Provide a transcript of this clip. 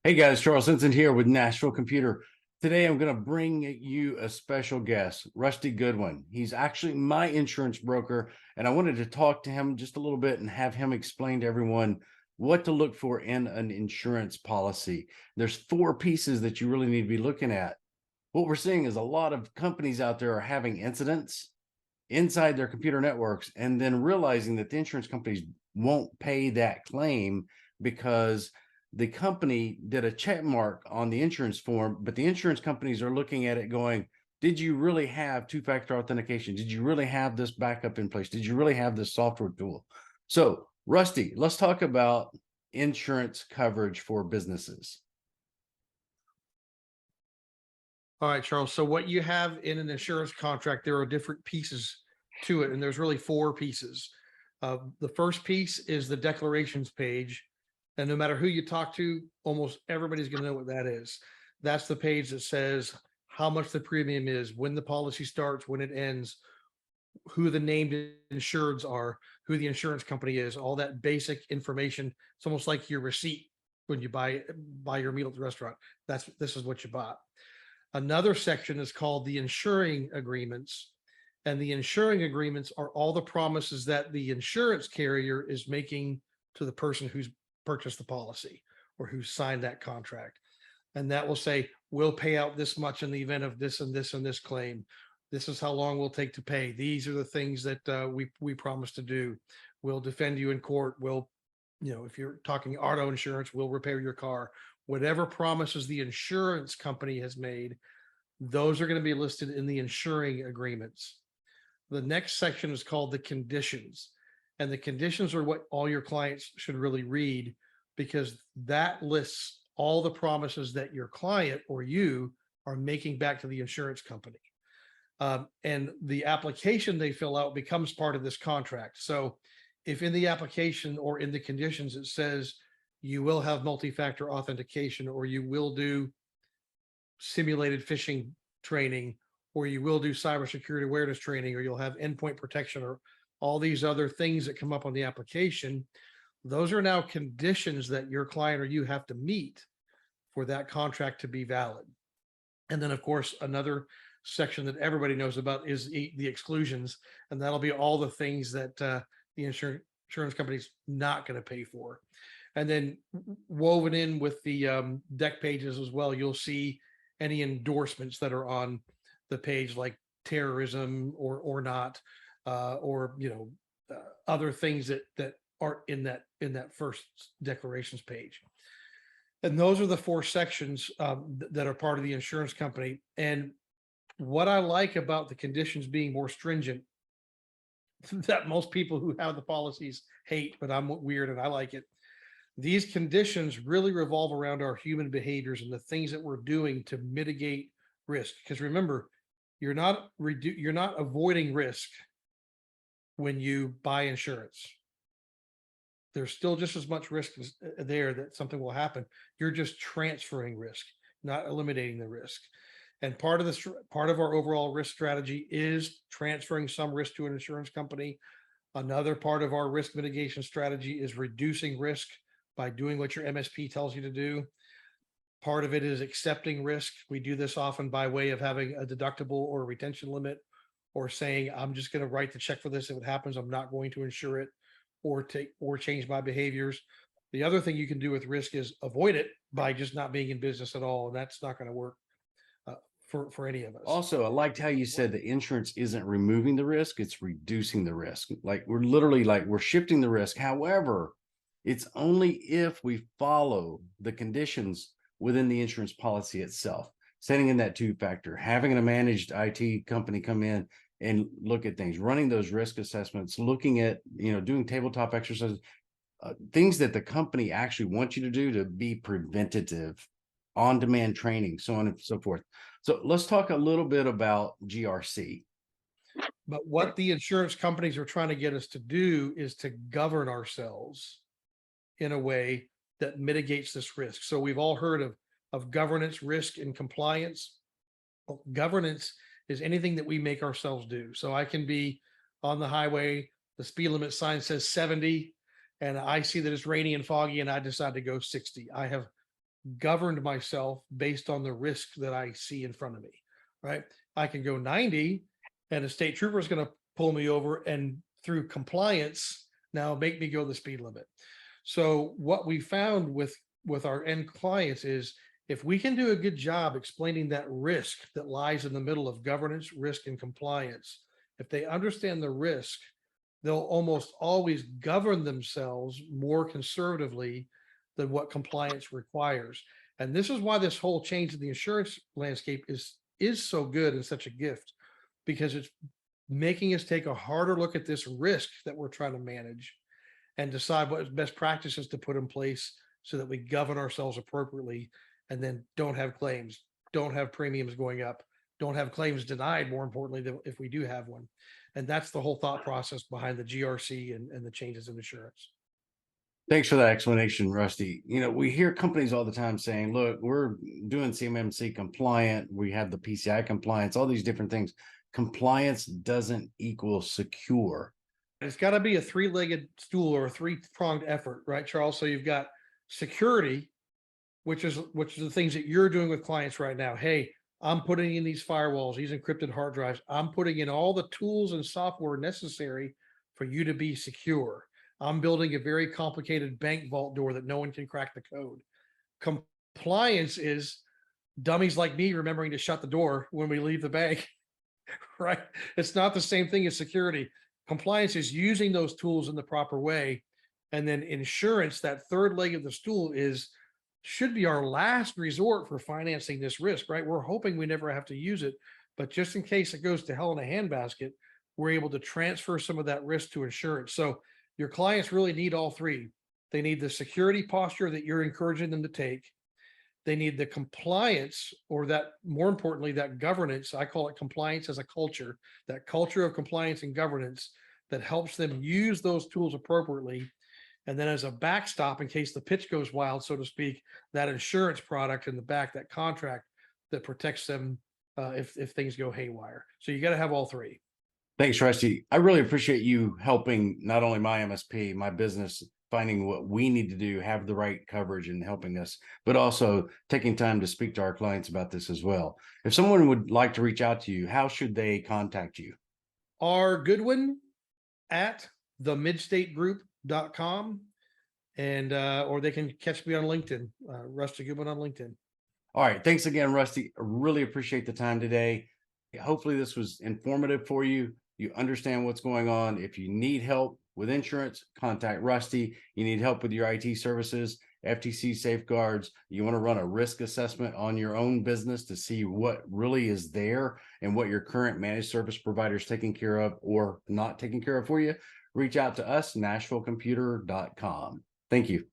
Hey guys, Charles Henson here with Nashville Computer. Today I'm going to bring you a special guest, Rusty Goodwin. He's actually my insurance broker, and I wanted to talk to him just a little bit and have him explain to everyone what to look for in an insurance policy. There's four pieces that you really need to be looking at. What we're seeing is a lot of companies out there are having incidents inside their computer networks and then realizing that the insurance companies won't pay that claim because the company did a check mark on the insurance form, but the insurance companies are looking at it going, did you really have two-factor authentication? Did you really have this backup in place? Did you really have this software tool? So Rusty, let's talk about insurance coverage for businesses. All right, Charles. So what you have in an insurance contract, there are different pieces to it, and there's really four pieces. The first piece is the declarations page. And no matter who you talk to, almost everybody's going to know what that is. That's the page that says how much the premium is, when the policy starts, when it ends, who the named insureds are, who the insurance company is, all that basic information. It's almost like your receipt when you buy your meal at the restaurant. This is what you bought. Another section is called the insuring agreements. And the insuring agreements are all the promises that the insurance carrier is making to the person who's purchased the policy or who signed that contract. And that will say, we'll pay out this much in the event of this and this and this claim. This is how long we'll take to pay. These are the things that we promise to do. We'll defend you in court. We'll, if you're talking auto insurance, we'll repair your car. Whatever promises the insurance company has made, those are going to be listed in the insuring agreements. The next section is called the conditions. And the conditions are what all your clients should really read, because that lists all the promises that your client or you are making back to the insurance company. And the application they fill out becomes part of this contract. So if in the application or in the conditions, it says you will have multi-factor authentication, or you will do simulated phishing training, or you will do cybersecurity awareness training, or you'll have endpoint protection, or all these other things that come up on the application, those are now conditions that your client or you have to meet for that contract to be valid. And then, of course, another section that everybody knows about is the exclusions, and that'll be all the things that the insurance company's not going to pay for. And then woven in with the deck pages as well, you'll see any endorsements that are on the page, like terrorism or not, or other things that aren't in that first declarations page. And those are the four sections that are part of the insurance company. And what I like about the conditions being more stringent, that most people who have the policies hate, but I'm weird and I like it. These conditions really revolve around our human behaviors and the things that we're doing to mitigate risk. Because remember, you're not avoiding risk when you buy insurance. There's still just as much risk there that something will happen. You're just transferring risk, not eliminating the risk. And part of our overall risk strategy is transferring some risk to an insurance company. Another part of our risk mitigation strategy is reducing risk by doing what your MSP tells you to do. Part of it is accepting risk. We do this often by way of having a deductible or a retention limit, or saying, I'm just going to write the check for this. If it happens, I'm not going to insure it, or change my behaviors. The other thing you can do with risk is avoid it by just not being in business at all. And that's not going to work for any of us. Also, I liked how you said the insurance isn't removing the risk, it's reducing the risk. Like we're shifting the risk. However, it's only if we follow the conditions within the insurance policy itself, setting in that two-factor, having a managed IT company come in and look at things, running those risk assessments, looking at, doing tabletop exercises, things that the company actually wants you to do to be preventative, on-demand training, so on and so forth. So let's talk a little bit about GRC. But what the insurance companies are trying to get us to do is to govern ourselves in a way that mitigates this risk. So we've all heard of governance, risk, and compliance. Well, governance is anything that we make ourselves do. So I can be on the highway, the speed limit sign says 70, and I see that it's rainy and foggy, and I decide to go 60. I have governed myself based on the risk that I see in front of me, right? I can go 90 and a state trooper is going to pull me over and through compliance now make me go the speed limit. So what we found with our end clients is if we can do a good job explaining that risk that lies in the middle of governance, risk, and compliance, if they understand the risk, they'll almost always govern themselves more conservatively than what compliance requires. And this is why this whole change in the insurance landscape is so good and such a gift, because it's making us take a harder look at this risk that we're trying to manage and decide what best practices to put in place so that we govern ourselves appropriately and then don't have claims, don't have premiums going up, don't have claims denied, more importantly, than if we do have one. And that's the whole thought process behind the GRC and the changes in insurance. Thanks for that explanation, Rusty. You know, we hear companies all the time saying, look, we're doing CMMC compliant. We have the PCI compliance, all these different things. Compliance doesn't equal secure. It's got to be a three-legged stool or a three-pronged effort, right, Charles? So you've got security, which is the things that you're doing with clients right now. Hey, I'm putting in these firewalls, these encrypted hard drives. I'm putting in all the tools and software necessary for you to be secure. I'm building a very complicated bank vault door that no one can crack the code. Compliance is dummies like me remembering to shut the door when we leave the bank, right? It's not the same thing as security. Compliance is using those tools in the proper way. And then insurance, that third leg of the stool, should be our last resort for financing this risk, right? We're hoping we never have to use it, but just in case it goes to hell in a handbasket, we're able to transfer some of that risk to insurance. So your clients really need all three. They need the security posture that you're encouraging them to take. They need the compliance, or that, more importantly, that governance. I call it compliance as a culture, that culture of compliance and governance that helps them use those tools appropriately. And then as a backstop, in case the pitch goes wild, so to speak, that insurance product in the back, that contract that protects them if things go haywire. So you got to have all three. Thanks, Rusty. I really appreciate you helping not only my MSP, my business, finding what we need to do, have the right coverage and helping us, but also taking time to speak to our clients about this as well. If someone would like to reach out to you, how should they contact you? Our Goodwin at themidstategroup.com, and or they can catch me on LinkedIn, Rusty Goodwin on LinkedIn. All right. Thanks again, Rusty. I really appreciate the time today. Hopefully this was informative for you. You understand what's going on. If you need help with insurance, contact Rusty. You need help with your IT services, FTC safeguards. You want to run a risk assessment on your own business to see what really is there and what your current managed service provider is taking care of or not taking care of for you. Reach out to us, NashvilleComputer.com. Thank you.